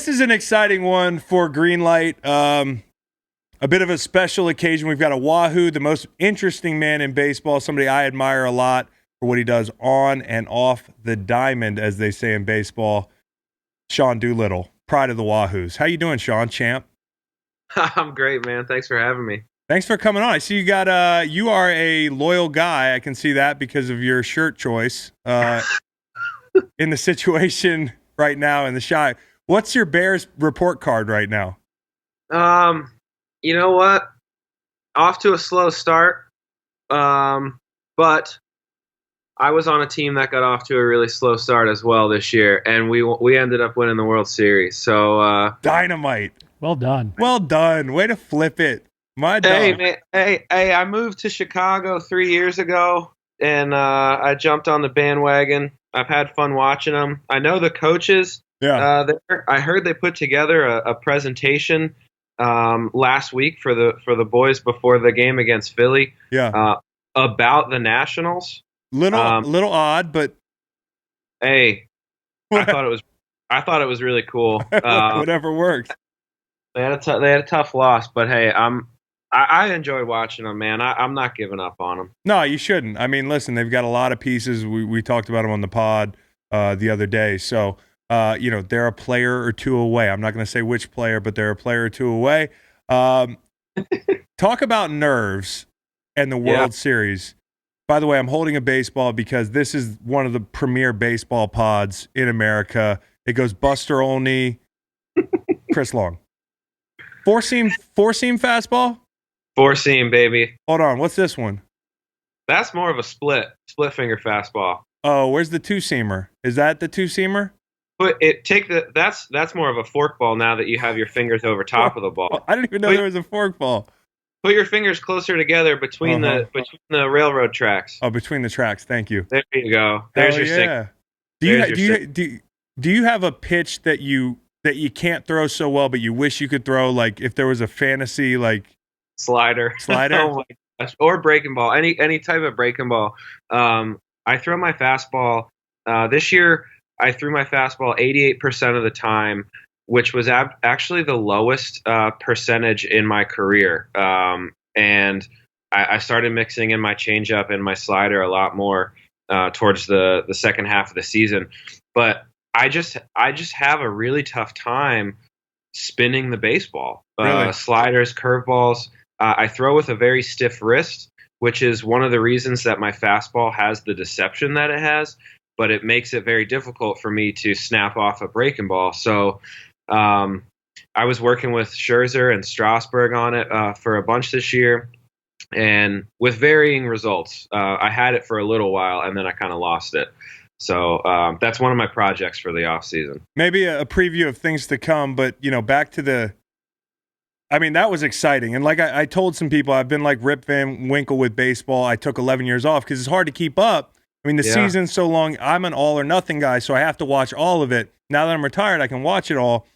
this is an exciting one for Greenlight. A bit of a special occasion. We've got a Wahoo, the most interesting man in baseball, somebody I admire a lot for what he does on and off the diamond, as they say in baseball. Sean Doolittle, pride of the Wahoos. How you doing, Sean, champ? I'm great, man. Thanks for having me. Thanks for coming on. I see you got you are a loyal guy. I can see that because of your shirt choice in the situation right now in the shot. What's your Bears report card right now? You know what? Off to a slow start. But I was on a team that got off to a really slow start as well this year, and we ended up winning the World Series. So dynamite. Well done. Well done. Way to flip it. My dog. Hey, man, hey, I moved to Chicago 3 years ago, and I jumped on the bandwagon. I've had fun watching them. I know the coaches. Yeah. I heard they put together a presentation last week for the boys before the game against Philly. Yeah. About the Nationals. Little odd, but hey, I thought it was really cool. Whatever works. They had a tough loss, but hey, I enjoyed watching them, man. I'm not giving up on them. No, you shouldn't. I mean, listen, they've got a lot of pieces. We talked about them on the pod the other day. So, they're a player or two away. I'm not going to say which player, but they're a player or two away. Talk about nerves and the World Series. By the way, I'm holding a baseball because this is one of the premier baseball pods in America. It goes Buster Olney, Chris Long. Four-seam fastball? Four-seam, baby. Hold on. What's this one? That's more of a split finger fastball. Oh, where's the two-seamer? Is that the two-seamer? But that's more of a fork ball now that you have your fingers over top of the ball. I didn't even know there was a fork ball. Put your fingers closer together between the railroad tracks. Oh, between the tracks. Thank you. There you go. There's your signal. Do you have a pitch that you can't throw so well, but you wish you could throw? Like if there was a fantasy slider. Oh my gosh. Or breaking ball. Any type of breaking ball. I throw my fastball. This year I threw my fastball 88% of the time, which was actually the lowest percentage in my career. And I started mixing in my changeup and my slider a lot more towards the second half of the season. But I just have a really tough time spinning the baseball. Really? Sliders, curveballs. I throw with a very stiff wrist, which is one of the reasons that my fastball has the deception that it has. But it makes it very difficult for me to snap off a breaking ball. So I was working with Scherzer and Strasburg on it for a bunch this year, and with varying results. I had it for a little while, and then I kind of lost it. So that's one of my projects for the off season. Maybe a preview of things to come, but back to that was exciting. And like I told some people, I've been like Rip Van Winkle with baseball. I took 11 years off because it's hard to keep up. I mean, the season's so long. I'm an all or nothing guy, so I have to watch all of it. Now that I'm retired, I can watch it all.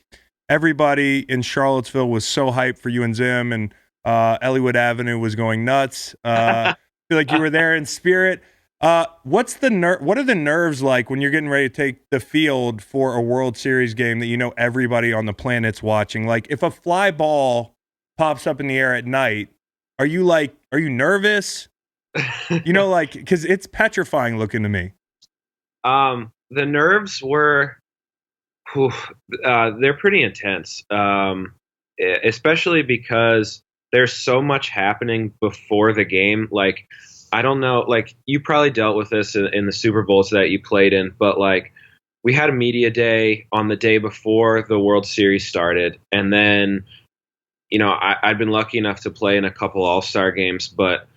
Everybody in Charlottesville was so hyped for you and Zim, and Elliowood Avenue was going nuts. I feel like you were there in spirit. What are the nerves like when you're getting ready to take the field for a World Series game that everybody on the planet's watching? Like, if a fly ball pops up in the air at night, are you nervous? Because it's petrifying looking to me. The nerves were, they're pretty intense, especially because there's so much happening before the game. Like, I don't know, like you probably dealt with this in the Super Bowls that you played in, but like we had a media day on the day before the World Series started. And then, I'd been lucky enough to play in a couple All-Star games, but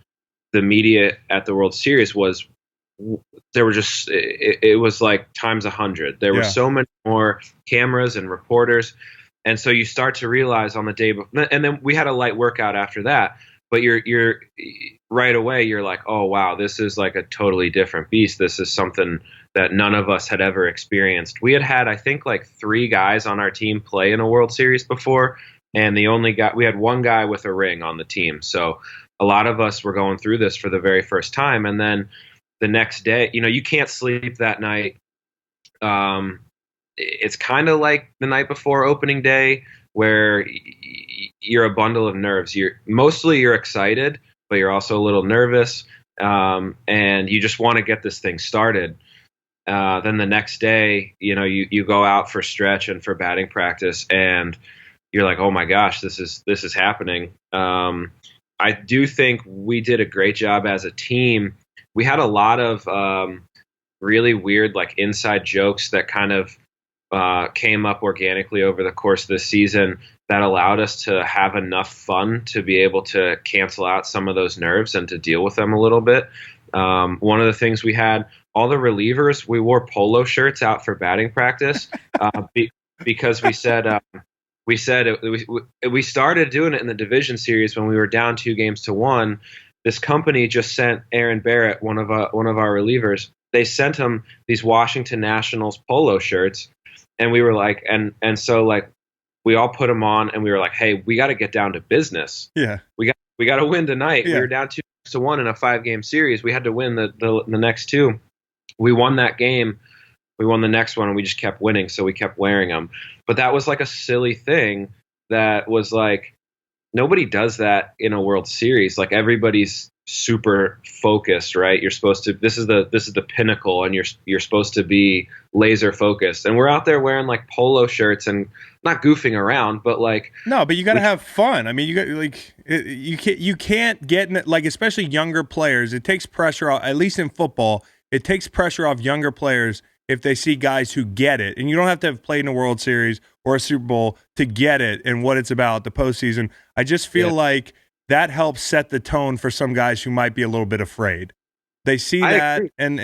the media at the World Series was like times 100. There were so many more cameras and reporters. And so you start to realize on the day before, and then we had a light workout after that, but you're right away, you're like, oh wow, this is like a totally different beast. This is something that none of us had ever experienced. We had, I think, like 3 guys on our team play in a World Series before. And we had 1 guy with a ring on the team. So a lot of us were going through this for the very first time. And then the next day, you can't sleep that night. it's kind of like the night before opening day where you're a bundle of nerves. You're excited, but you're also a little nervous, and you just want to get this thing started. Then the next day, you go out for stretch and for batting practice, and you're like, oh my gosh, this is happening. I do think we did a great job as a team. We had a lot of really weird like inside jokes that kind of came up organically over the course of the season that allowed us to have enough fun to be able to cancel out some of those nerves and to deal with them a little bit. One of the things we had, all the relievers, we wore polo shirts out for batting practice because we said we started doing it in the division series when we were down 2-1. This company just sent Aaron Barrett, one of our relievers. They sent him these Washington Nationals polo shirts, and we were like, and so like we all put them on, and we were like, hey, we got to get down to business. Yeah, we got to win tonight. Yeah. We were down 2-1 in a 5-game series. We had to win the next two. We won that game. We won the next one, and we just kept winning, so we kept wearing them. But that was like a silly thing that was like, nobody does that in a World Series. Like everybody's super focused, right? You're supposed to. This is the pinnacle, and you're supposed to be laser focused. And we're out there wearing like polo shirts and not goofing around, but like no, but you got to have fun. I mean, you got like you can't get in it, like especially younger players. It takes pressure off. At least in football, it takes pressure off younger players if they see guys who get it. And you don't have to have played in a World Series or a Super Bowl to get it and what it's about, the postseason. I just feel like that helps set the tone for some guys who might be a little bit afraid. They see that and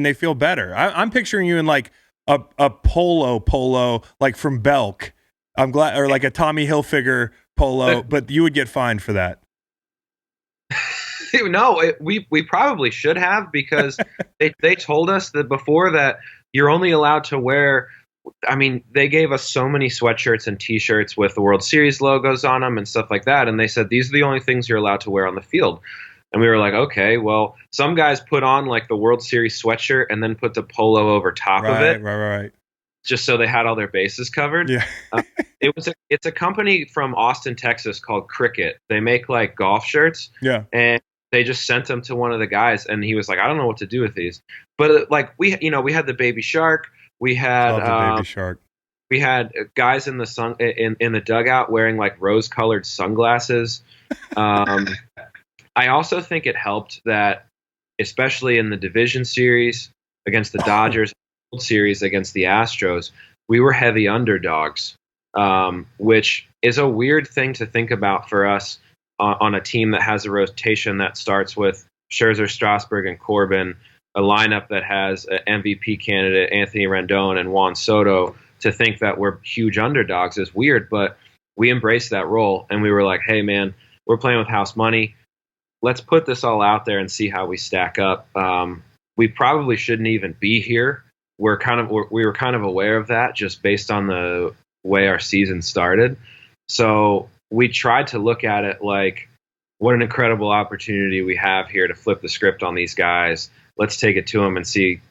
they feel better. I'm picturing you in like a polo, like from Belk. I'm glad, or like a Tommy Hilfiger polo, but you would get fined for that. No, we probably should have, because they told us that before that you're only allowed to wear. I mean, they gave us so many sweatshirts and T-shirts with the World Series logos on them and stuff like that, and they said these are the only things you're allowed to wear on the field. And we were like, okay, well, some guys put on like the World Series sweatshirt and then put the polo over top of it, right, just so they had all their bases covered. Yeah, it's a company from Austin, Texas called Cricket. They make like golf shirts. Yeah, and they just sent them to one of the guys, and he was like, I don't know what to do with these. But like we had the baby shark. We had baby shark. We had guys in the sun in the dugout wearing like rose-colored sunglasses. I also think it helped that, especially in the division series against the Dodgers, World Series against the Astros, we were heavy underdogs, which is a weird thing to think about for us on a team that has a rotation that starts with Scherzer, Strasburg, and Corbin, a lineup that has an MVP candidate Anthony Rendon and Juan Soto. To think that we're huge underdogs is weird, but we embraced that role, and we were like, hey man, we're playing with house money. Let's put this all out there and see how we stack up. We probably shouldn't even be here. We were kind of aware of that just based on the way our season started. So we tried to look at it like, what an incredible opportunity we have here to flip the script on these guys. Let's take it to them and see.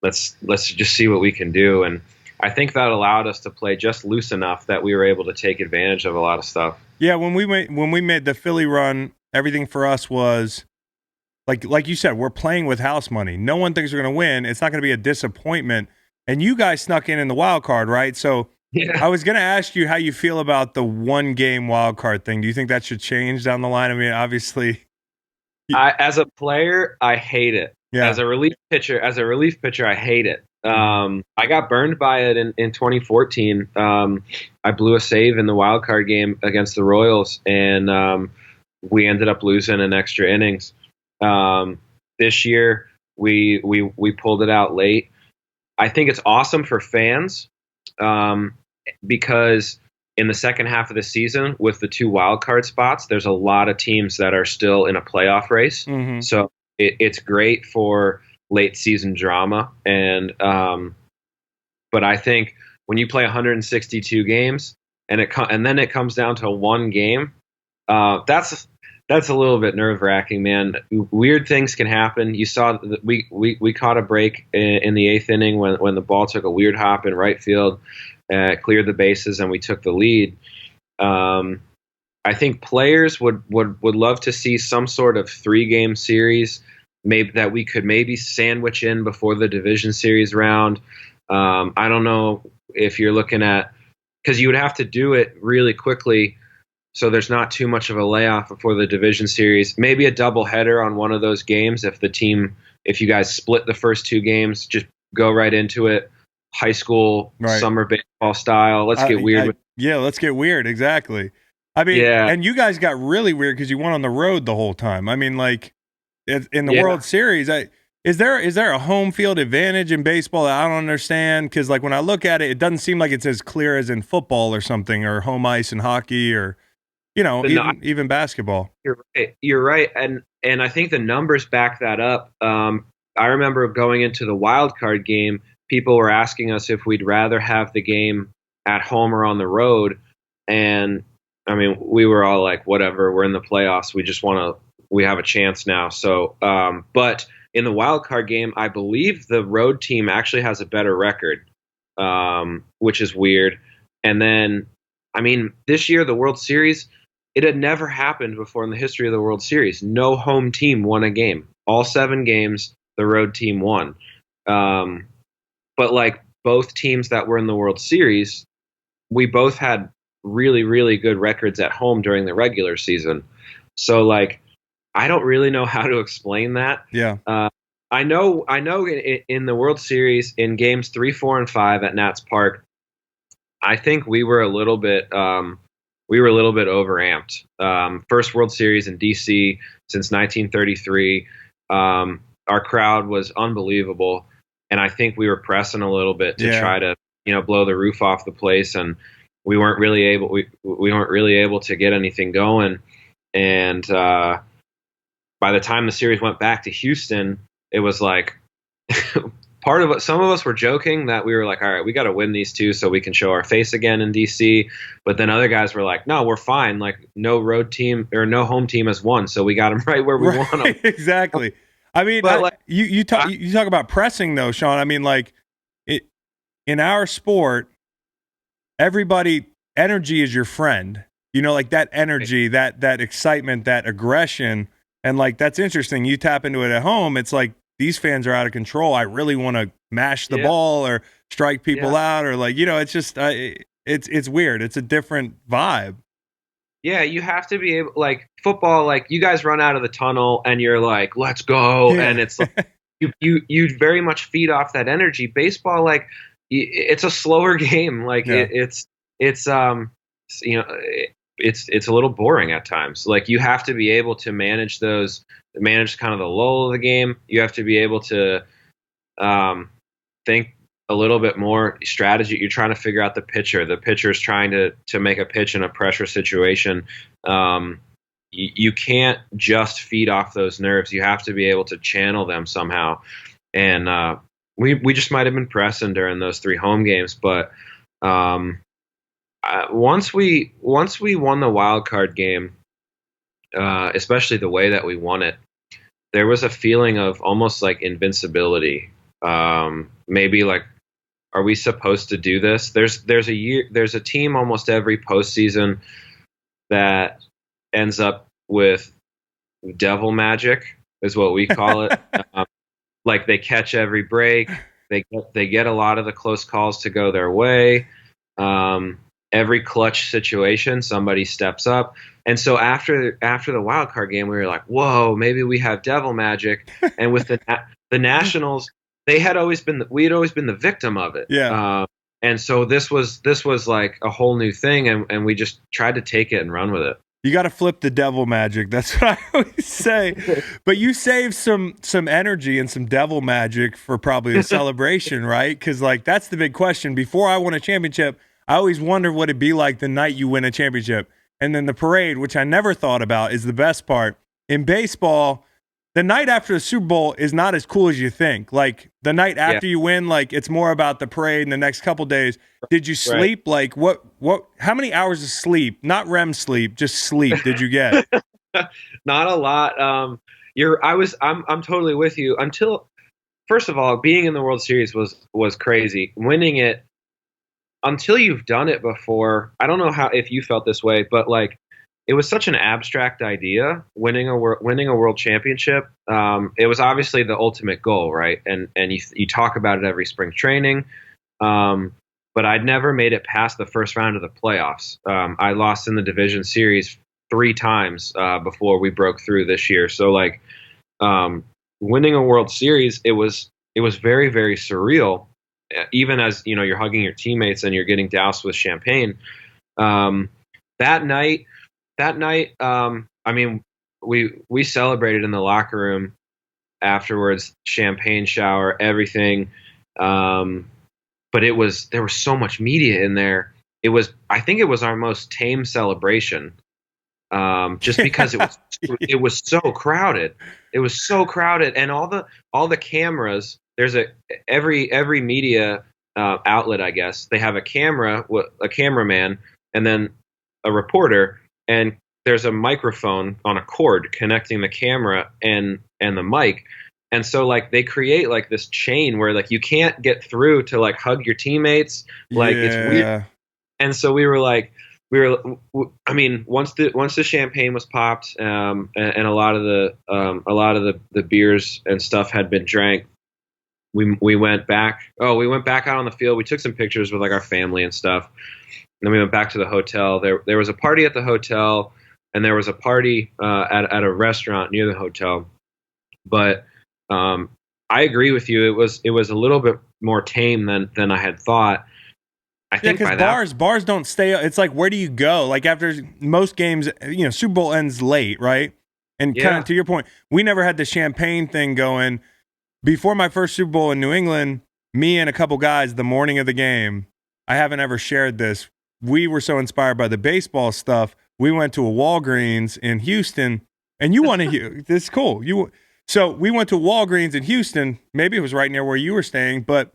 Let's just see what we can do. And I think that allowed us to play just loose enough that we were able to take advantage of a lot of stuff. Yeah, when we made the Philly run, everything for us was like you said, we're playing with house money. No one thinks we're going to win. It's not going to be a disappointment. And you guys snuck in the wild card, right? So yeah. I was going to ask you how you feel about the 1-game wild card thing. Do you think that should change down the line? I mean, obviously, as a player, I hate it. Yeah. As a relief pitcher, I hate it. I got burned by it in 2014. I blew a save in the wild card game against the Royals, and we ended up losing in extra innings. This year, we pulled it out late. I think it's awesome for fans because in the second half of the season, with the 2 wild card spots, there's a lot of teams that are still in a playoff race. Mm-hmm. So it's great for late season drama, and but I think when you play 162 games and then it comes down to 1 game, that's That's a little bit nerve wracking, man. Weird things can happen. You saw that we caught a break in the eighth inning when the ball took a weird hop in right field, cleared the bases, and we took the lead. I think players would love to see some sort of 3-game series, maybe that we could maybe sandwich in before the division series round. I don't know if you're looking at, because you would have to do it really quickly, so there's not too much of a layoff before the division series. Maybe a doubleheader on one of those games if you guys split the first 2 games, just go right into it. High school, summer baseball style. Let's get weird. Let's get weird. Exactly. I mean, and you guys got really weird because you went on the road the whole time. I mean, like in the World Series, is there a home field advantage in baseball that I don't understand? Because like when I look at it, it doesn't seem like it's as clear as in football or something, or home ice in hockey, or even basketball. You're right, and I think the numbers back that up. I remember going into the wild card game, people were asking us if we'd rather have the game at home or on the road, and I mean, we were all like, whatever, we're in the playoffs. We have a chance now. So, but in the wild card game, I believe the road team actually has a better record, which is weird. And then, I mean, this year, the World Series, it had never happened before in the history of the World Series. No home team won a game. All 7 games, the road team won. But like both teams that were in the World Series, we both had really, really good records at home during the regular season. So like, I don't really know how to explain that. Yeah. I know in the World Series in games 3, 4, and 5 at Nats Park, I think we were a little bit overamped. First World Series in DC since 1933. Our crowd was unbelievable. And I think we were pressing a little bit to try to, blow the roof off the place, and we weren't really able to get anything going. And by the time the series went back to Houston, it was like some of us were joking that we were like, all right, we got to win these 2 so we can show our face again in DC. But then other guys were like, no, we're fine. Like no road team or no home team has won, so we got them right where we want them. Exactly. I mean, you talk about pressing though, Sean. I mean, like in our sport, energy is your friend. Like that energy, that excitement, that aggression, and like that's interesting. You tap into it at home, it's like these fans are out of control. I really want to mash the ball or strike people out, or like it's just it's weird. It's a different vibe. Yeah, you have to be able, like football, like you guys run out of the tunnel and you're like, let's go. Yeah. And it's like, you very much feed off that energy. Baseball, like it's a slower game. Like it's a little boring at times. Like you have to be able to manage kind of the lull of the game. You have to be able to think a little bit more strategy. You're trying to figure out the pitcher. The pitcher is trying to make a pitch in a pressure situation. You can't just feed off those nerves. You have to be able to channel them somehow. And we just might have been pressing during those 3 home games, but once we won the wild card game, especially the way that we won it, there was a feeling of almost like invincibility. Maybe like, are we supposed to do this? There's a team almost every postseason that ends up with devil magic, is what we call it. Like they catch every break. They get a lot of the close calls to go their way. Every clutch situation, somebody steps up. And so after the wild card game, we were like, whoa, maybe we have devil magic. And with the Nationals, we had always been the victim of it. Yeah. And so this was like a whole new thing, and we just tried to take it and run with it. You got to flip the devil magic. That's what I always say. But you save some energy and some devil magic for probably a celebration, right? Because like that's the big question. Before I won a championship, I always wondered what it'd be like the night you win a championship. And then the parade, which I never thought about, is the best part. In baseball, the night after the Super Bowl is not as cool as you think. Like the night after you win, like it's more about the parade in the next couple days. Did you sleep? Like how many hours of sleep, not REM sleep, just sleep did you get? Not a lot. I'm totally with you. Until first of all, being in the World Series was crazy. Winning it until you've done it before. I don't know how if you felt this way, but like it was such an abstract idea. Winning a world championship. It was obviously the ultimate goal, right? And you talk about it every spring training. But I'd never made it past the first round of the playoffs. I lost in the division series 3 times before we broke through this year. So like winning a World Series, it was very very surreal. Even as you know, you're hugging your teammates and you're getting doused with champagne. Um, that night, I mean, we celebrated in the locker room afterwards, champagne shower, everything. Um, but there was so much media in there. I think it was our most tame celebration, just because it was so crowded. It was so crowded, and all the cameras. There's every media outlet, I guess, they have a cameraman, and then a reporter, and there's a microphone on a cord connecting the camera and the mic. And so like they create like this chain where like you can't get through to like hug your teammates. Like it's weird. And so I mean, once the champagne was popped, and a lot of the beers and stuff had been drank, we went back. Oh, we went back out on the field. We took some pictures with like our family and stuff. And then we went back to the hotel. There was a party at the hotel, and there was a party at a restaurant near the hotel. But I agree with you. It was a little bit more tame than I had thought. I think because bars don't stay. It's like, where do you go? Like after most games, you know, Super Bowl ends late, right? And kind of to your point, we never had the champagne thing going. Before my first Super Bowl in New England, me and a couple guys, the morning of the game, I haven't ever shared this. We were so inspired by the baseball stuff. We went to a Walgreens in Houston, and you want to. This is cool. So we went to Walgreens in Houston. Maybe it was right near where you were staying, but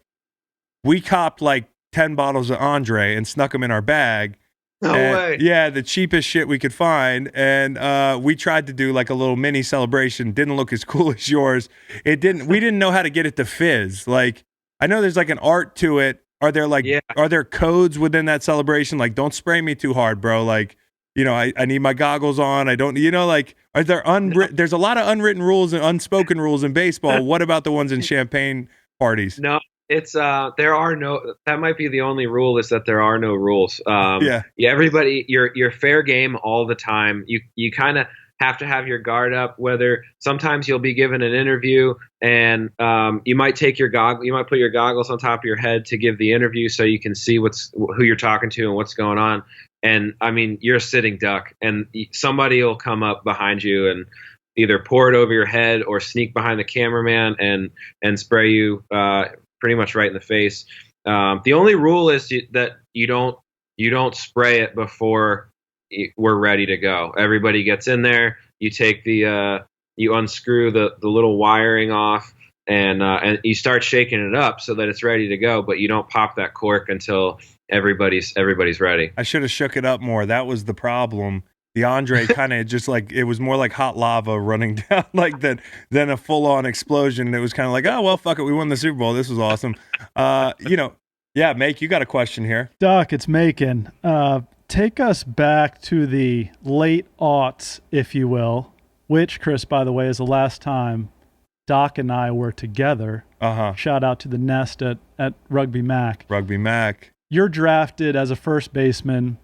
we copped like 10 bottles of Andre and snuck them in our bag. No way. Yeah, the cheapest shit we could find. And we tried to do like a little mini celebration. Didn't look as cool as yours. We didn't know how to get it to fizz. Like, I know there's like an art to it. Are there codes within that celebration? Like, don't spray me too hard, bro. Like, you know, I need my goggles on. I don't, you know, like, are there there's a lot of unwritten rules and unspoken rules in baseball. What about the ones in champagne parties? No, it's there are no. That might be the only rule, is that there are no rules. Yeah. Everybody, you're fair game all the time. You kind of have to have your guard up. Whether sometimes you'll be given an interview and you might put your goggles on top of your head to give the interview so you can see who you're talking to and what's going on. And I mean, you're a sitting duck, and somebody will come up behind you and either pour it over your head or sneak behind the cameraman and spray you pretty much right in the face. The only rule is that you don't spray it before we're ready to go. Everybody gets in there. You take you unscrew the little wiring off, and you start shaking it up so that it's ready to go. But you don't pop that cork until everybody's ready. I should have shook it up more. That was the problem. The Andre kind of just like, it was more like hot lava running down like than a full on explosion. And it was kind of like, oh well, fuck it, we won the Super Bowl. This was awesome. You know, yeah, Make, you got a question here. Doc, it's Macon. Take us back to the late aughts, if you will, which, Chris, by the way, is the last time Doc and I were together. Shout out to the Nest at Rugby Mac. Rugby Mac. You're drafted as a first baseman,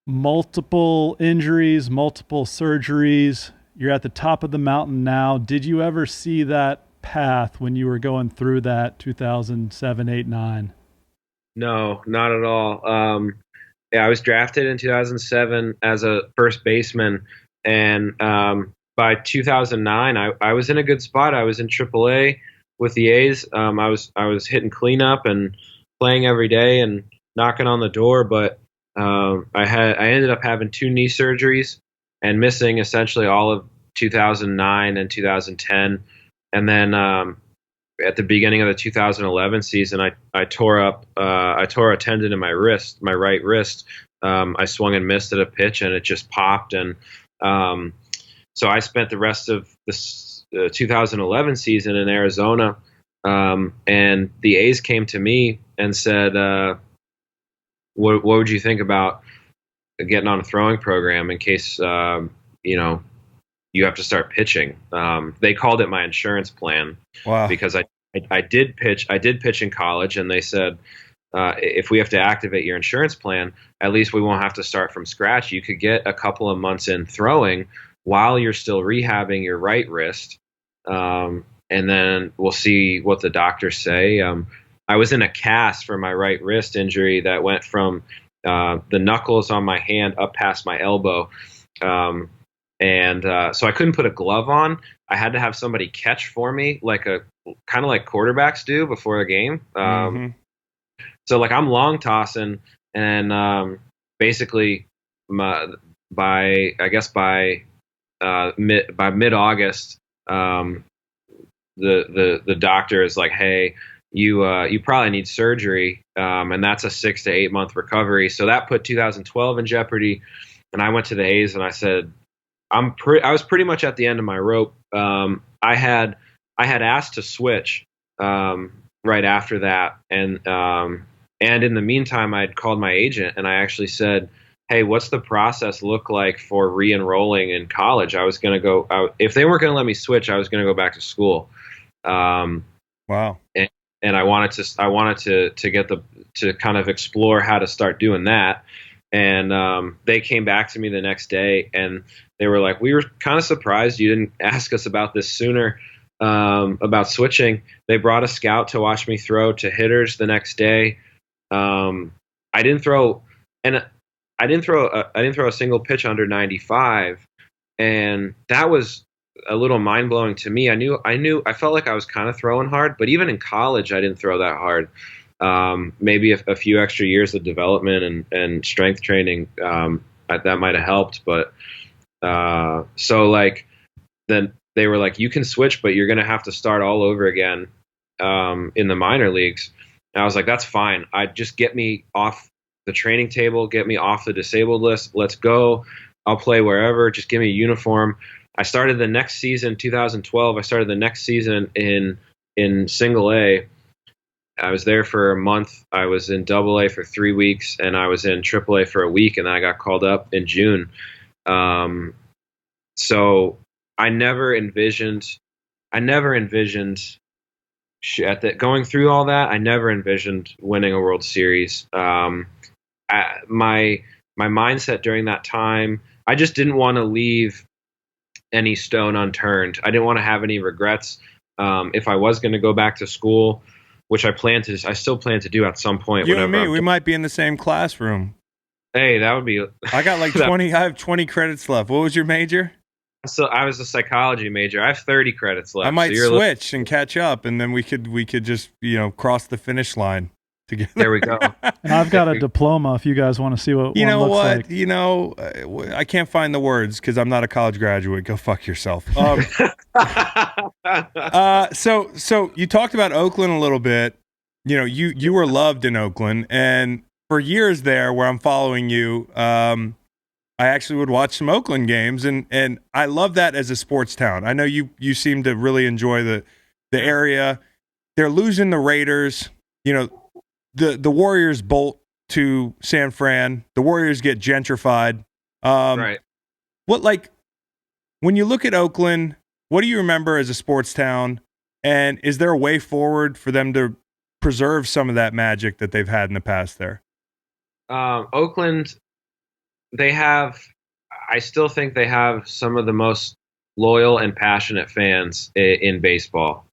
multiple injuries, multiple surgeries. You're at the top of the mountain now. Did you ever see that path when you were going through that 2007, 8, 9? No, not at all. Yeah, I was drafted in 2007 as a first baseman, and by 2009, I was in a good spot. I was in AAA with the A's. I was hitting cleanup and playing every day and knocking on the door, but I ended up having 2 knee surgeries and missing essentially all of 2009 and 2010, and then at the beginning of the 2011 season, I tore a tendon in my right wrist. I swung and missed at a pitch, and it just popped, and So I spent the rest of the 2011 season in Arizona, and the A's came to me and said, what would you think about getting on a throwing program in case, you have to start pitching? They called it my insurance plan. Wow. Because I did pitch in college, and they said, if we have to activate your insurance plan, at least we won't have to start from scratch. You could get a couple of months in throwing while you're still rehabbing your right wrist. And then we'll see what the doctors say. I was in a cast for my right wrist injury that went from the knuckles on my hand up past my elbow. So I couldn't put a glove on. I had to have somebody catch for me, kind of like quarterbacks do before a game. So like I'm long tossing, and basically by mid-August, the doctor is like, hey, you probably need surgery, and that's a 6 to 8 month recovery. So that put 2012 in jeopardy. And I went to the A's and I said, I was pretty much at the end of my rope. I had asked to switch right after that, and in the meantime, I'd called my agent and I actually said, hey, what's the process look like for re-enrolling in college? I was going to go, if they weren't going to let me switch, I was going to go back to school. Wow. And I wanted to kind of explore how to start doing that. And they came back to me the next day and they were like, we were kind of surprised you didn't ask us about this sooner, about switching. They brought a scout to watch me throw to hitters the next day. I didn't throw a single pitch under 95, and that was a little mind blowing to me. I felt like I was kind of throwing hard, but even in college, I didn't throw that hard. Maybe a few extra years of development and strength training, that might have helped. But so like then they were like, you can switch, but you're going to have to start all over again in the minor leagues. And I was like, that's fine. Just get me off the training table, get me off the disabled list. Let's go. I'll play wherever. Just give me a uniform. I started the next season, 2012. I started the next season in Single A. I was there for a month. I was in Double A for 3 weeks, and I was in Triple A for a week, and then I got called up in June. So I never envisioned going through all that. I never envisioned winning a World Series. My mindset during that time, I just didn't want to leave any stone unturned. I didn't want to have any regrets. If I was going to go back to school, which I still plan to do at some point. You and me, we might be in the same classroom. Hey, that would be. I got like 20. I have 20 credits left. What was your major? So I was a psychology major. I have 30 credits left. I might switch and catch up, and then we could just cross the finish line together. There we go. And I've got a diploma. If you guys want to see what one looks like. I can't find the words because I'm not a college graduate. Go fuck yourself. So you talked about Oakland a little bit. You were loved in Oakland, and for years there, where I'm following you, I actually would watch some Oakland games, and I love that as a sports town. I know you seem to really enjoy the area. They're losing the Raiders. The Warriors bolt to San Fran. The Warriors get gentrified. Right. When you look at Oakland, what do you remember as a sports town? And is there a way forward for them to preserve some of that magic that they've had in the past there? Oakland, I still think they have some of the most loyal and passionate fans in baseball.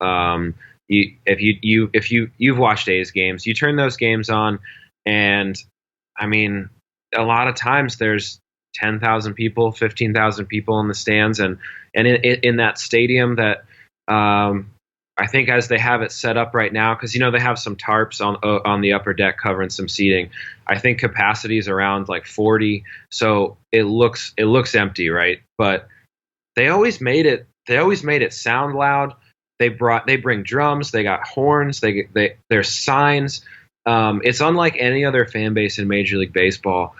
If you've watched A's games, you turn those games on, and I mean, a lot of times there's 10,000 people, 15,000 people in the stands, and in that stadium that I think as they have it set up right now, because they have some tarps on the upper deck covering some seating. I think capacity is around like 40, so it looks empty, right? But they always made it sound loud. They bring drums, they got horns, there's signs. It's unlike any other fan base in Major League Baseball.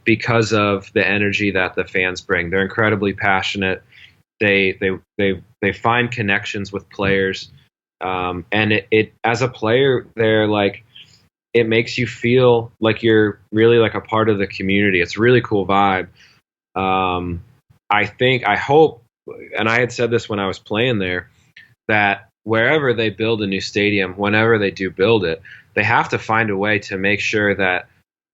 because of the energy that the fans bring. They're incredibly passionate. They find connections with players, and it as a player, they're like, it makes you feel like you're really like a part of the community. It's a really cool vibe. I hope, and I had said this when I was playing there, that wherever they build a new stadium, whenever they do build it, they have to find a way to make sure that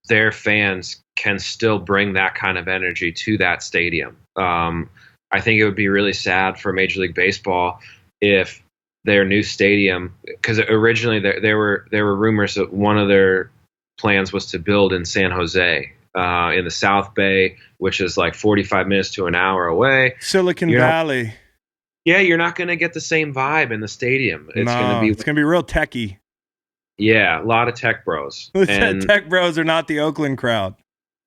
their fans can still bring that kind of energy to that stadium. I think it would be really sad for Major League Baseball if their new stadium, because originally there were rumors that one of their plans was to build in San Jose, in the South Bay, which is like 45 minutes to an hour away. Silicon Valley. You're not going to get the same vibe in the stadium. It's going to be real techie. Yeah, a lot of tech bros. And tech bros are not the Oakland crowd.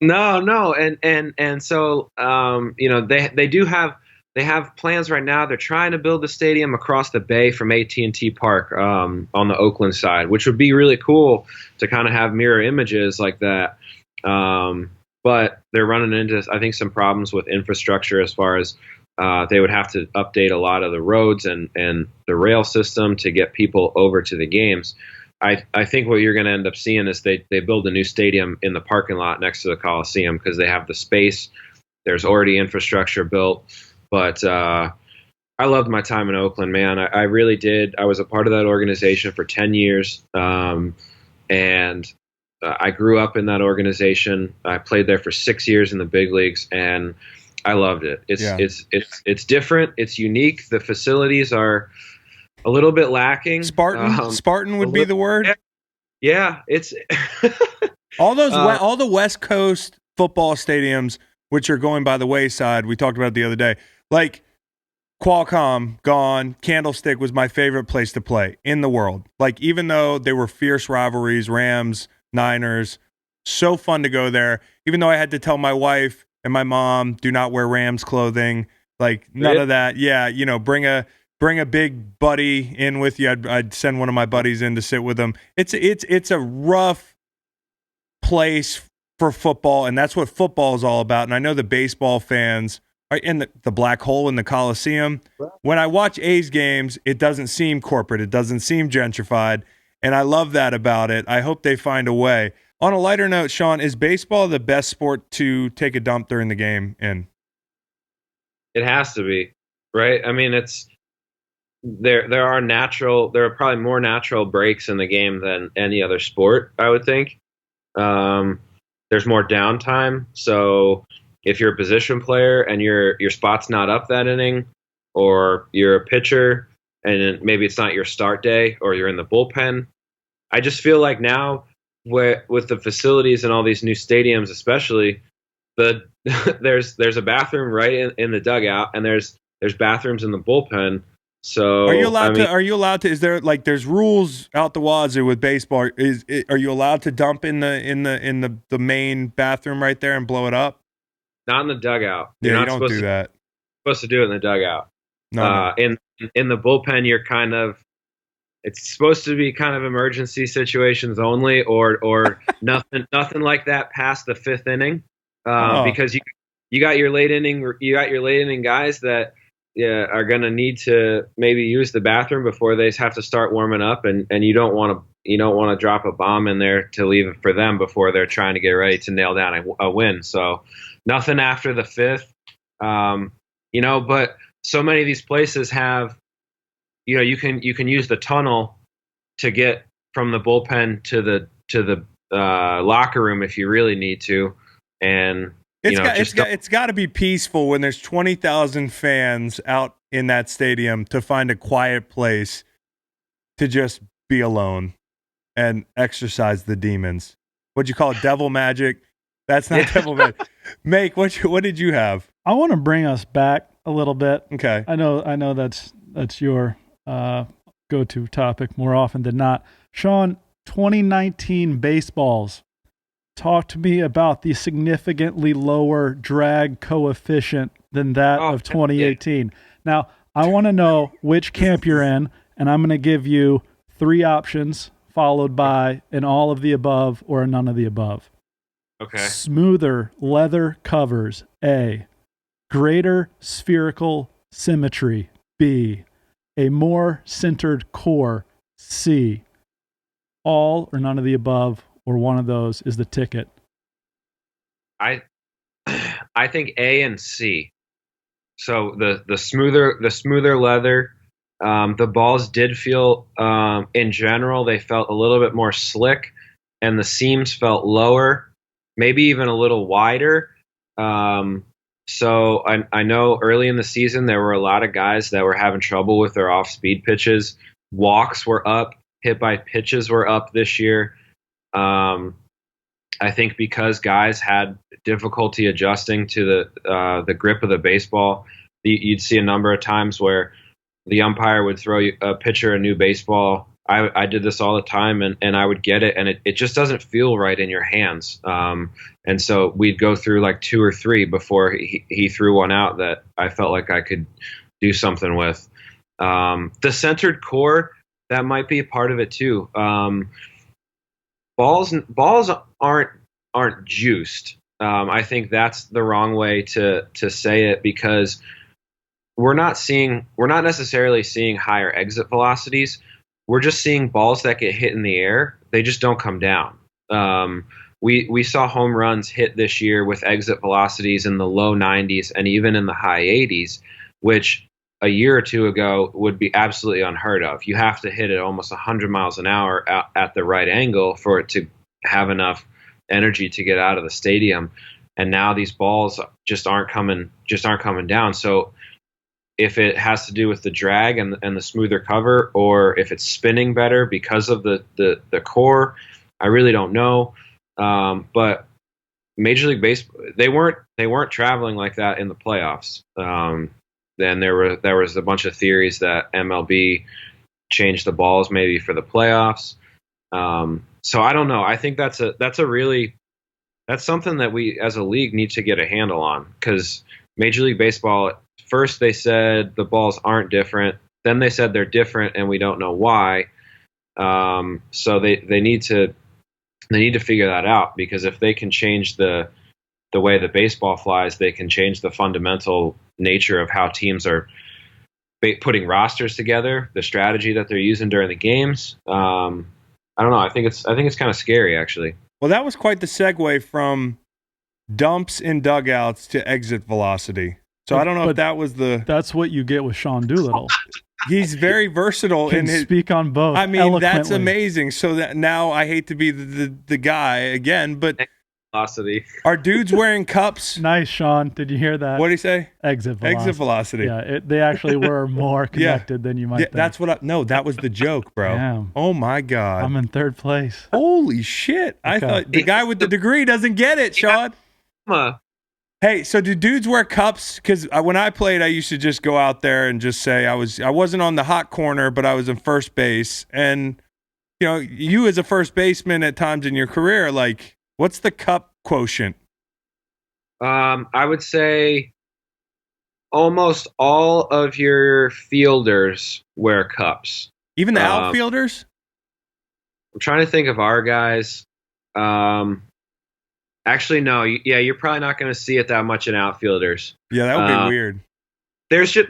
No, and so they have plans right now. They're trying to build the stadium across the bay from AT&T Park, on the Oakland side, which would be really cool to kind of have mirror images like that. But they're running into, I think, some problems with infrastructure as far as they would have to update a lot of the roads and the rail system to get people over to the games. I think what you're going to end up seeing is they build a new stadium in the parking lot next to the Coliseum because they have the space. There's already infrastructure built. But I loved my time in Oakland, man. I really did. I was a part of that organization for 10 years. And I grew up in that organization. I played there for 6 years in the big leagues, and I loved it. It's different. It's unique. The facilities are a little bit lacking. Spartan would be the word. Yeah, it's all the West Coast football stadiums, which are going by the wayside. We talked about it the other day. Like Qualcomm gone. Candlestick was my favorite place to play in the world. Like, even though they were fierce rivalries, Rams, Niners, so fun to go there. Even though I had to tell my wife and my mom, do not wear Rams clothing. Like, none of that. Yeah, bring a big buddy in with you. I'd send one of my buddies in to sit with them. It's a rough place for football, and that's what football is all about. And I know the baseball fans are in the black hole in the Coliseum. When I watch A's games, it doesn't seem corporate. It doesn't seem gentrified, and I love that about it. I hope they find a way. On a lighter note, Sean, is baseball the best sport to take a dump during the game in? It has to be, right? I mean, there are probably more natural breaks in the game than any other sport, I would think. There's more downtime. So if you're a position player and your spot's not up that inning, or you're a pitcher and maybe it's not your start day, or you're in the bullpen, I just feel like now with the facilities and all these new stadiums, especially, there's a bathroom right in the dugout, and there's bathrooms in the bullpen. So are you allowed to? Is there, like, there's rules out the wazoo with baseball? Are you allowed to dump in the main bathroom right there and blow it up? Not in the dugout. Yeah, you don't do that. Supposed to do it in the dugout. No. In the bullpen, it's supposed to be kind of emergency situations only, or nothing like that past the fifth inning, because you got your late inning guys that are going to need to maybe use the bathroom before they have to start warming up, and you don't want to drop a bomb in there to leave it for them before they're trying to get ready to nail down a win. So nothing after the fifth, but so many of these places have, you can use the tunnel to get from the bullpen to the locker room if you really need to, and it's got to be peaceful when there's 20,000 fans out in that stadium to find a quiet place to just be alone and exercise the demons. What'd you call it? Devil magic? That's not devil magic. Make, what did you have? I want to bring us back a little bit. Okay. I know that's your go-to topic more often than not. Sean, 2019 baseballs. Talk to me about the significantly lower drag coefficient than that of 2018. Yeah. Now, I want to know which camp you're in, and I'm going to give you 3 options followed by an all of the above or a none of the above. Okay. Smoother leather covers, A. Greater spherical symmetry, B. A more centered core, C. All or none of the above, or one of those is the ticket. I I think A and C. So the smoother leather, the balls did feel in general they felt a little bit more slick, and the seams felt lower, maybe even a little wider. So I know early in the season there were a lot of guys that were having trouble with their off speed pitches. Walks were up, hit by pitches were up this year. I think because guys had difficulty adjusting to the grip of the baseball, you'd see a number of times where the umpire would throw a pitcher a new baseball. I did this all the time, and I would get it, and it just doesn't feel right in your hands. And so we'd go through like 2 or 3 before he threw one out that I felt like I could do something with. The centered core, that might be a part of it too. Balls aren't juiced. I think that's the wrong way to say it, because we're not necessarily seeing higher exit velocities. We're just seeing balls that get hit in the air. They just don't come down. We saw home runs hit this year with exit velocities in the low 90s and even in the high 80s, which a year or 2 ago would be absolutely unheard of. You have to hit it almost 100 miles an hour at the right angle for it to have enough energy to get out of the stadium. And now these balls just aren't coming down. So if it has to do with the drag and the smoother cover, or if it's spinning better because of the core, I really don't know. But Major League Baseball, they weren't traveling like that in the playoffs. Then there was a bunch of theories that MLB changed the balls maybe for the playoffs. So I don't know. I think that's something that we as a league need to get a handle on, because Major League Baseball, first they said the balls aren't different, then they said they're different and we don't know why. So they need to figure that out, because if they can change the way the baseball flies, they can change the fundamental nature of how teams are putting rosters together, the strategy that they're using during the games. I don't know. I think it's kind of scary, actually. Well, that was quite the segue from dumps in dugouts to exit velocity. So I don't know if that was That's what you get with Sean Doolittle. He's very versatile Can speak on both. I mean, that's amazing. So that now I hate to be the guy again, but velocity. Are dudes wearing cups? Nice, Sean. Did you hear that? What did he say? Exit velocity. Exit velocity. Yeah, they actually were more connected than you might think. That's what no, that was the joke, bro. Damn. Oh my God. I'm in 3rd place. Holy shit. Okay. I thought the guy with the degree doesn't get it, Sean. Hey, so do dudes wear cups? Because when I played, I used to just go out there and just say I wasn't on the hot corner, but I was in first base. And, you know, you as a first baseman at times in your career, like, what's the cup quotient? I would say almost all of your fielders wear cups. Even the outfielders? I'm trying to think of our guys. Actually, no. Yeah, you're probably not going to see it that much in outfielders. Yeah, that would be weird.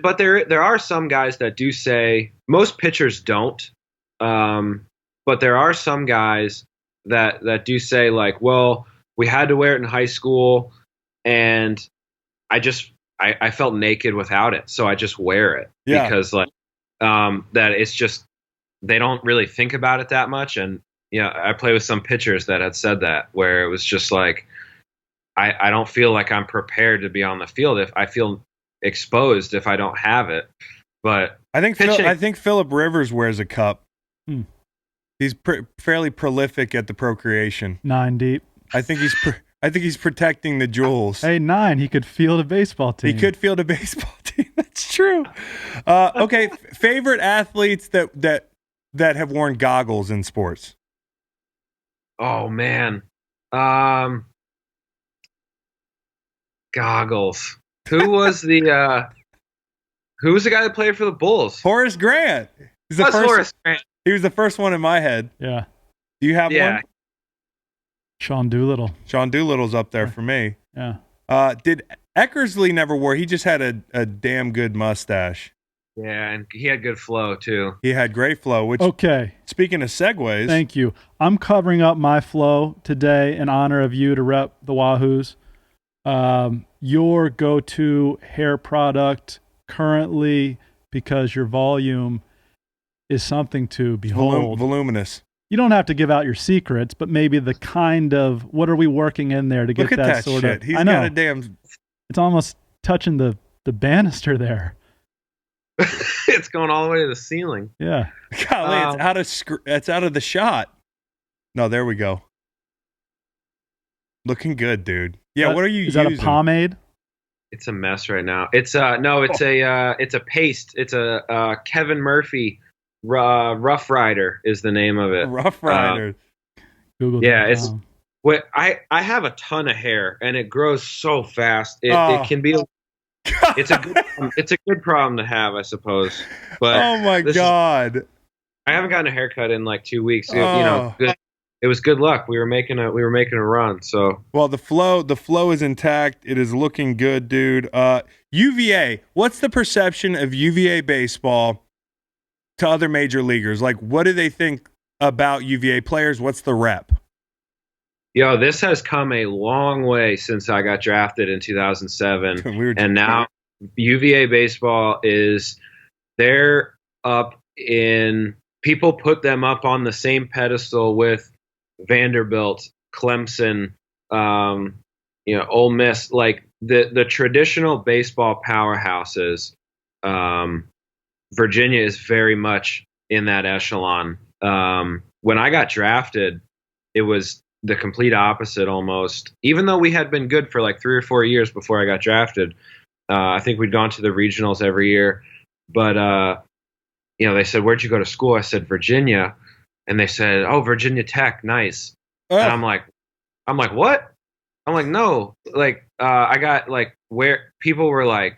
But there are some guys that do say, most pitchers don't. But there are some guys that do say, like, well, we had to wear it in high school, and I felt naked without it, so I just wear it. Yeah. Because like that it's just, they don't really think about it that much. And I play with some pitchers that had said that, where it was just like, I don't feel like I'm prepared to be on the field if I feel exposed if I don't have it. But I think Phillip Rivers wears a cup. He's fairly prolific at the procreation. 9 deep. I think he's protecting the jewels. Hey, 9. He could field a baseball team. He could field a baseball team. That's true. Okay, favorite athletes that have worn goggles in sports. Oh man, goggles. Who was the guy that played for the Bulls? Horace Grant. Horace Grant. He was the first one in my head. Yeah. Do you have one? Sean Doolittle. Sean Doolittle's up there for me. Yeah. Did Eckersley never wore? He just had a damn good mustache. Yeah, and he had good flow too. He had great flow. Which, okay. Speaking of segues, thank you. I'm covering up my flow today in honor of you to rep the Wahoos. Your go-to hair product currently, because your volume is something to behold. Voluminous. You don't have to give out your secrets, but maybe the kind of what are we working in there to get Look at that sort shit. of. He's I know. got a damn. It's almost touching the banister there. It's going all the way to the ceiling. Yeah. Golly, it's out of the shot. No, there we go. Looking good, dude. Yeah, what are you using? Is that a pomade? It's a mess right now. It's it's a paste. It's a Kevin Murphy Rough Rider is the name of it. Rough Rider. Google. Yeah, it's what I have a ton of hair and it grows so fast. It can be. It's a good problem to have, I suppose. But oh my god, I haven't gotten a haircut in like 2 weeks. It was good luck. We were making a run. So well, the flow is intact. It is looking good, dude. UVA. What's the perception of UVA baseball to other major leaguers? Like, what do they think about UVA players? What's the rep? Yo, this has come a long way since I got drafted in 2007. And now UVA baseball they're up in, people put them up on the same pedestal with Vanderbilt, Clemson, Ole Miss, like the traditional baseball powerhouses. Virginia is very much in that echelon. When I got drafted, it was the complete opposite almost. Even though we had been good for like 3 or 4 years before I got drafted, I think we'd gone to the regionals every year. But they said, "Where'd you go to school?" I said, "Virginia," and they said, "Oh, Virginia Tech, nice." And I'm like, "What?" I'm like, "No." Like, I got like where people were like,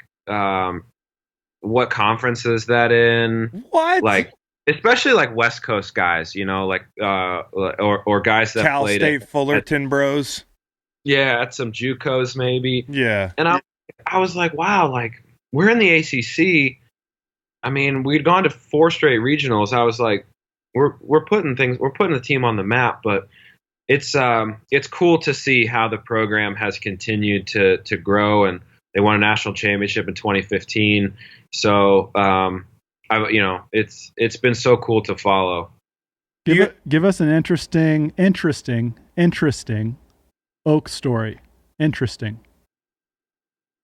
"What conference is that in?" What? Like. Especially like West Coast guys, like or guys that Cal played State Fullerton bros. Yeah, at some JUCOs maybe. Yeah. And I was like, wow, like we're in the ACC. I mean, we'd gone to 4 straight regionals. I was like, we're putting the team on the map, but it's cool to see how the program has continued to grow, and they won a national championship in 2015. So, it's been so cool to follow. Give us an interesting Oak story. Interesting.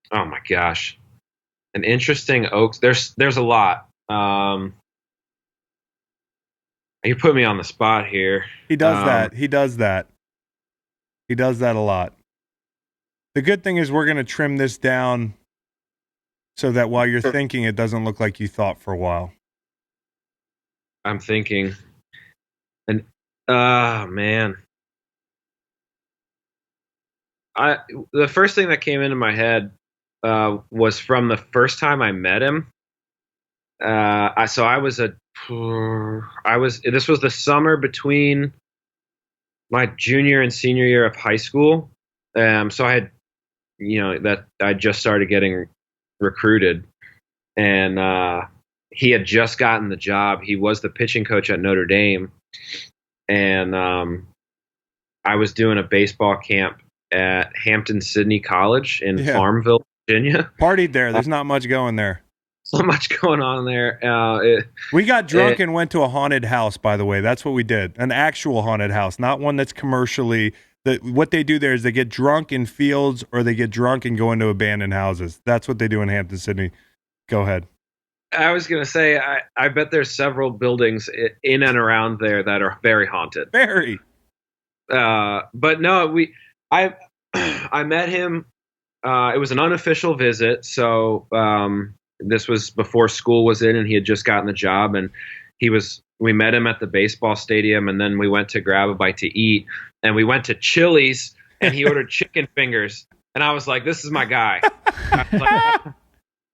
Oh my gosh, an interesting Oaks. There's a lot. You put me on the spot here. He does that. He does that a lot. The good thing is we're going to trim this down so that while you're thinking, it doesn't look like you thought for a while. I'm thinking. And, man. The first thing that came into my head was from the first time I met him. This was the summer between my junior and senior year of high school. So I had, that I just started getting recruited, and he had just gotten the job. He was the pitching coach at Notre Dame, and I was doing a baseball camp at Hampton-Sydney College in Farmville, Virginia. Partied there. There's not much going there. So much going on there. We got drunk and went to a haunted house, by the way. That's what we did. An actual haunted house, not one that's commercially. What they do there is they get drunk in fields or they get drunk and go into abandoned houses. That's what they do in Hampton-Sydney. Go ahead. I was going to say, I bet there's several buildings in and around there that are very haunted. Very. But no, I met him. It was an unofficial visit. So this was before school was in and he had just gotten the job, and we met him at the baseball stadium, and then we went to grab a bite to eat, and we went to Chili's and he ordered chicken fingers. And I was like, this is my guy.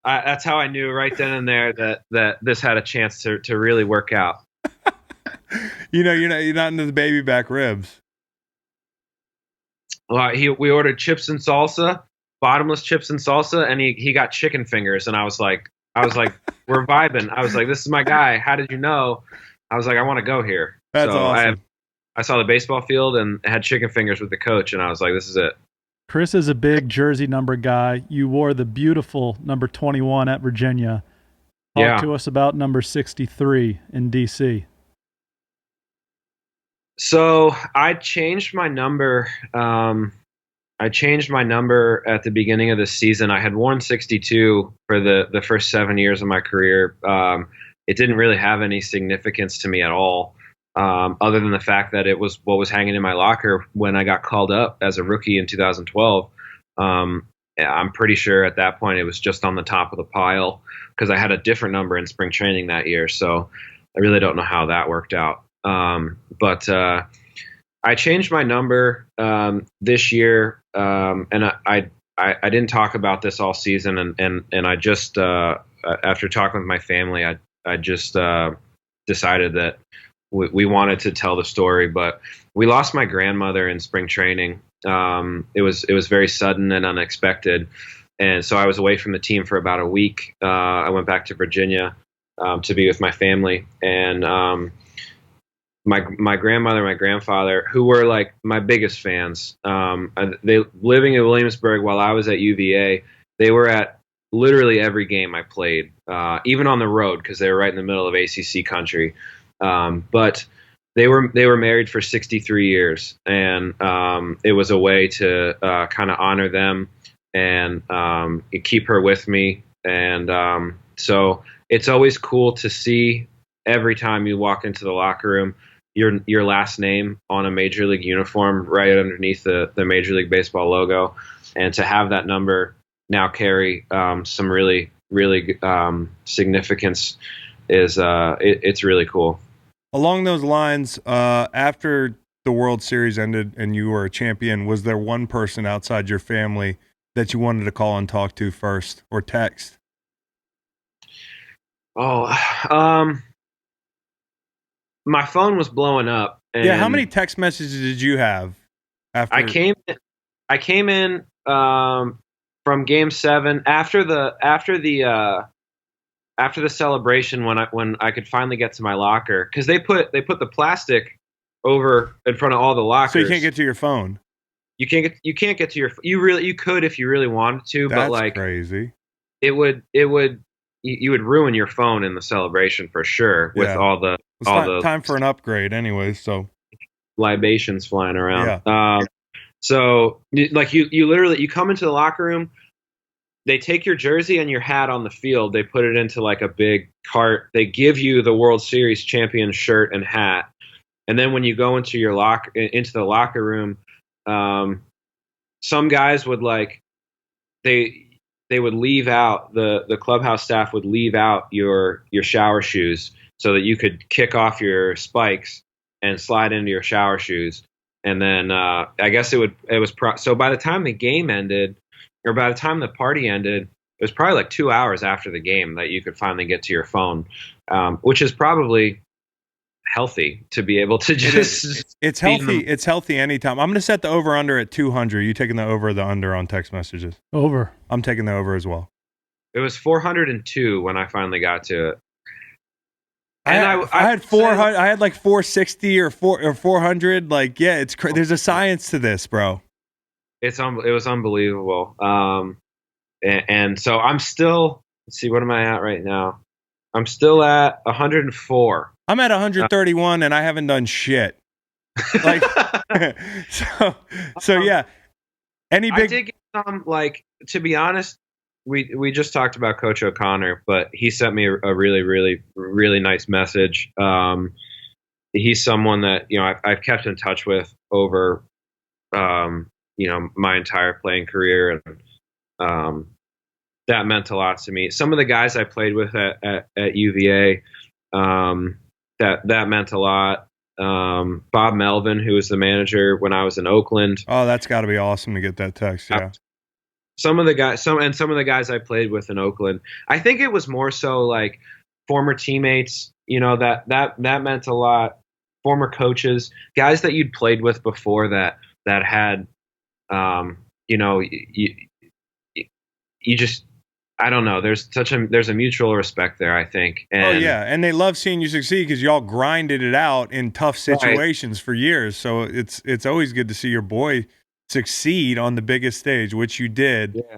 That's how I knew right then and there that this had a chance to really work out. You're not into the baby back ribs. We ordered chips and salsa, bottomless chips and salsa, and he got chicken fingers, and I was like, we're vibing. I was like, this is my guy. How did you know? I was like, I want to go here. That's awesome. I saw the baseball field and had chicken fingers with the coach, and I was like, this is it. Chris is a big jersey number guy. You wore the beautiful number 21 at Virginia. Talk to us about number 63 in DC. So I changed my number. I changed my number at the beginning of the season. I had worn 62 for the first 7 years of my career. It didn't really have any significance to me at all, other than the fact that it was what was hanging in my locker when I got called up as a rookie in 2012. I'm pretty sure at that point it was just on the top of the pile because I had a different number in spring training that year. So I really don't know how that worked out. But I changed my number this year, and I didn't talk about this all season, and I just after talking with my family, I just decided that we wanted to tell the story. But we lost my grandmother in spring training. It was very sudden and unexpected, and so I was away from the team for about a week. I went back to Virginia to be with my family, and my grandmother and my grandfather, who were like my biggest fans, they living in Williamsburg while I was at UVA, they were at literally every game I played, even on the road because they were right in the middle of ACC country. But they were married for 63 years, and it was a way to kind of honor them and keep her with me. And so it's always cool to see every time you walk into the locker room your last name on a major league uniform right underneath the Major League Baseball logo, and to have that number now carry some really significance is it's really cool. Along those lines, after the World Series ended and you were a champion, was there one person outside your family that you wanted to call and talk to first or text? My phone was blowing up. And yeah, how many text messages did you have after? I came in from Game 7 after the celebration when I could finally get to my locker, because they put the plastic over in front of all the lockers, so you can't get to your phone. You can't get to your. You could if you really wanted to, That's but like crazy. You would ruin your phone in the celebration for sure with all the time for an upgrade anyway. So libations flying around. Yeah. So like you literally you come into the locker room, they take your jersey and your hat on the field, they put it into like a big cart, they give you the World Series champion shirt and hat, and then when you go into the locker room, some guys would like they would leave out the clubhouse staff would leave out your shower shoes so that you could kick off your spikes and slide into your shower shoes. And then I guess so by the time the game ended, or by the time the party ended, it was probably like 2 hours after the game that you could finally get to your phone, which is probably healthy to be able to just. It's healthy. It's healthy anytime. I'm going to set the over under at 200. You taking the over or the under on text messages? Over. I'm taking the over as well. It was 402 when I finally got to it. And I had 400. I had like 460 or 400. Like, yeah, it's there's a science to this, bro. It was unbelievable. And so I'm still. Let's see, what am I at right now? I'm still at 104. I'm at 131, and I haven't done shit. Like, so yeah. Any big? I did get some. Like, to be honest, we just talked about Coach O'Connor, but he sent me a really nice message. He's someone that I've kept in touch with over my entire playing career, and that meant a lot to me. Some of the guys I played with at UVA, that meant a lot. Bob Melvin, who was the manager when I was in Oakland. Oh, that's got to be awesome to get that text. Yeah. Some of the guys I played with in Oakland, I think it was more so like former teammates, that meant a lot. Former coaches, guys that you'd played with before that had You know, you just, I don't know. There's a mutual respect there, I think. And, oh yeah, and they love seeing you succeed because y'all grinded it out in tough situations for years. So it's always good to see your boy succeed on the biggest stage, which you did. Yeah.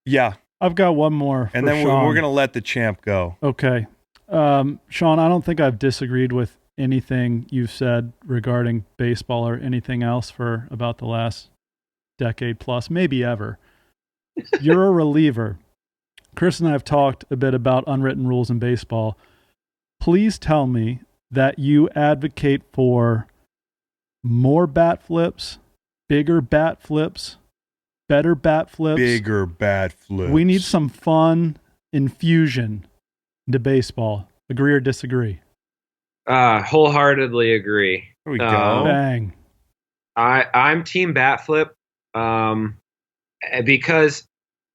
Yeah. I've got one more. And then we're gonna let the champ go. Okay, Sean. I don't think I've disagreed with anything you've said regarding baseball or anything else for about the last decade plus, maybe ever. You're a reliever. Chris and I have talked a bit about unwritten rules in baseball. Please tell me that you advocate for more bat flips, bigger bat flips, better bat flips. Bigger bat flips. We need some fun infusion into baseball. Agree or disagree? Wholeheartedly agree. There we go. Bang. I'm team bat flip, because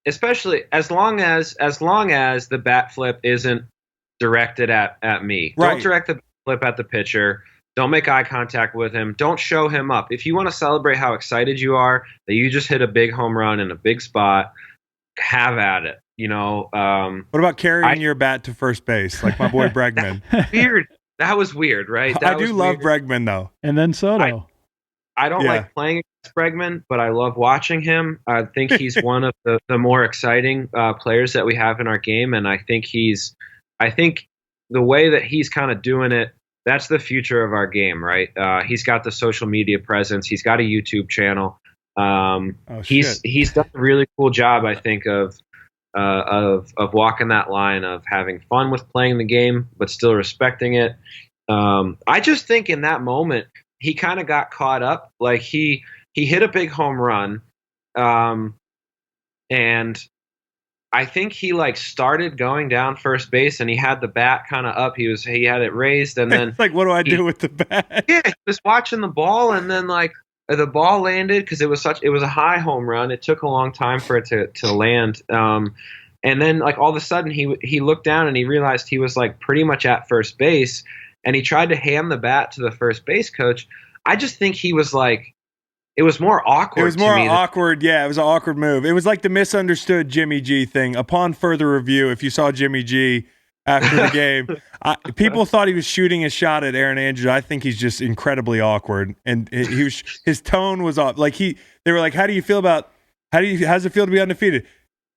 especially as long as the bat flip isn't directed at me. Right. Don't direct the bat flip at the pitcher. Don't make eye contact with him. Don't show him up. If you want to celebrate how excited you are that you just hit a big home run in a big spot, have at it. You know. What about carrying your bat to first base, like my boy Bregman? Weird. That was weird, right? I do love Bregman though. And then Soto. I don't like playing against Bregman, but I love watching him. I think he's one of the more exciting players that we have in our game, and I think the way that he's kind of doing it, that's the future of our game, right? He's got the social media presence. He's got a YouTube channel. He's done a really cool job, I think, of walking that line of having fun with playing the game, but still respecting it. I just think in that moment, he kind of got caught up. Like he hit a big home run. And I think he like started going down first base and he had the bat kind of up. He had it raised and then like, what do I do with the bat? Yeah, he was watching the ball and then like the ball landed because it was a high home run. It took a long time for it to land. And then like all of a sudden he looked down and he realized he was like pretty much at first base and he tried to hand the bat to the first base coach. I just think he was like, it was more awkward. It was more awkward. Yeah, it was an awkward move. It was like the misunderstood Jimmy G thing. Upon further review, if you saw Jimmy G after the game, people thought he was shooting a shot at Aaron Andrews. I think he's just incredibly awkward, and his tone was off. Like they were like, "How's it feel to be undefeated?"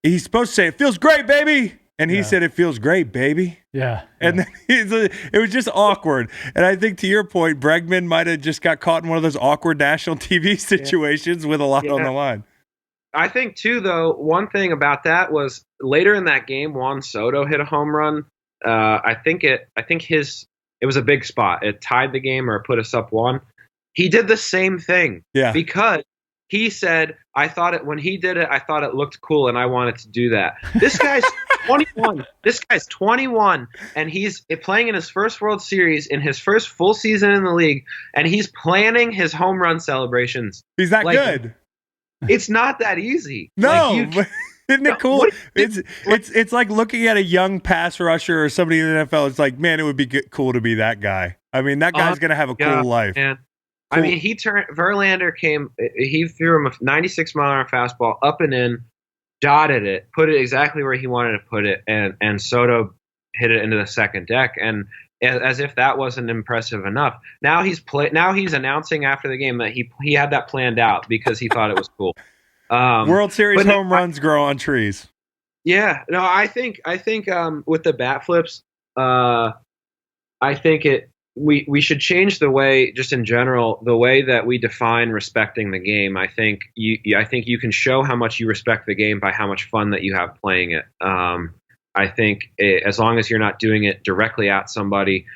He's supposed to say, "It feels great, baby." And he said, "It feels great, baby." Yeah. And then it was just awkward. And I think to your point, Bregman might have just got caught in one of those awkward national TV situations with a lot on the line. I think too, though, one thing about that was later in that game, Juan Soto hit a home run. I think it was a big spot. It tied the game or put us up 1. He did the same thing. Yeah. Because he said, when he did it, I thought it looked cool and I wanted to do that. This guy's 21. This guy's 21 and he's playing in his first World Series in his first full season in the league and he's planning his home run celebrations. He's that good. It's not that easy. No. Isn't it cool? It's like looking at a young pass rusher or somebody in the NFL. It's like, man, it would be cool to be that guy. I mean, that guy's going to have a cool life. Man. Cool. I mean, Verlander he threw him a 96-mile-an-hour fastball up and in, dotted it, put it exactly where he wanted to put it, and Soto hit it into the second deck. And as if that wasn't impressive enough, now he's announcing after the game that he had that planned out because he thought it was cool. World Series home runs grow on trees. Yeah, no, I think with the bat flips, I think we should change the way, just in general, the way that we define respecting the game. I think you can show how much you respect the game by how much fun that you have playing it. I think as long as you're not doing it directly at somebody,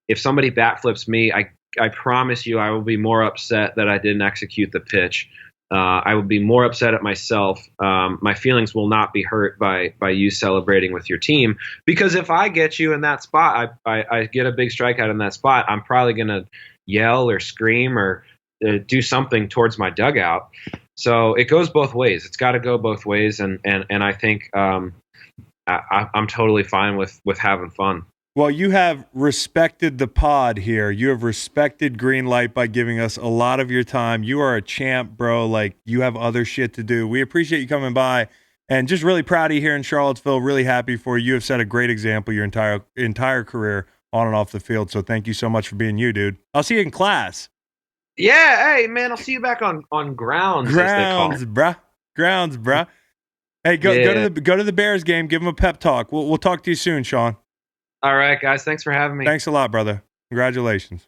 if somebody bat flips me, I promise you I will be more upset that I didn't execute the pitch. I would be more upset at myself. My feelings will not be hurt by you celebrating with your team, because if I get you in that spot, I get a big strikeout in that spot, I'm probably going to yell or scream or do something towards my dugout. So it goes both ways. It's got to go both ways. And I think I'm totally fine with having fun. Well, you have respected the pod here. You have respected Greenlight by giving us a lot of your time. You are a champ, bro. Like, you have other shit to do. We appreciate you coming by, and just really proud of you here in Charlottesville. Really happy for you. You have set a great example your entire career on and off the field. So thank you so much for being you, dude. I'll see you in class. Yeah, hey man, I'll see you back on grounds. Grounds, bruh. Grounds, bruh. Hey, go to the Bears game. Give them a pep talk. We'll talk to you soon, Sean. All right, guys. Thanks for having me. Thanks a lot, brother. Congratulations.